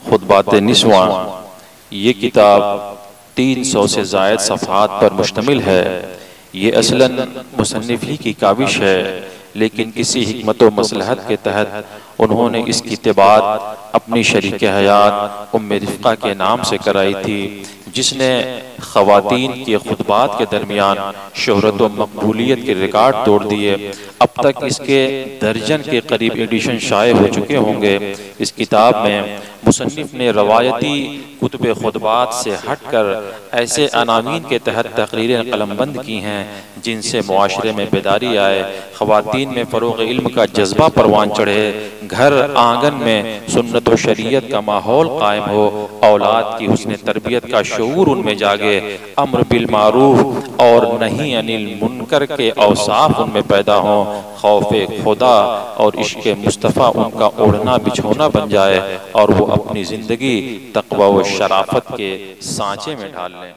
खुतबात निस्वा। ये किताब 300 से ज़ायद सफ़हात पर मुश्तमिल है। ये असलन मुसन्निफ ही की काविश है, लेकिन किसी हिकमत व मसलहत के तहत उन्होंने इसकी तिबात अपनी शरीक हयात उम्मे रिफ़्क़ा के नाम से कराई थी, जिसने ख़वातीन के खुतबात के दरमियान शोहरत व मकबूलियत के रिकॉर्ड तोड़ दिए। अब तक इसके दर्जन के करीब एडिशन शाये हो चुके होंगे। इस किताब में मुसन्निफ ने रवायती कुतुब खुतबात से हटकर ऐसे अनामीन के तहत तकरीरें कलमबंद की हैं जिनसे मुआशरे में बेदारी आए, ख़वातीन में फ़रोग़ इल्म का जज्बा परवान चढ़े, घर आंगन में सुन्नत व शरीयत का माहौल कायम हो, औलाद की हुस्न तरबियत का शऊर उनमें जागे, अम्र बिल मारूफ और नही अनिल मुनकर के औसाफ उनमें पैदा हों, खौफे खुदा और इश्क़ मुस्तफ़ा उनका ओढ़ना बिछोना बन जाए और वो अपनी ज़िंदगी तक़वा व शराफत के सांचे में ढाल लें।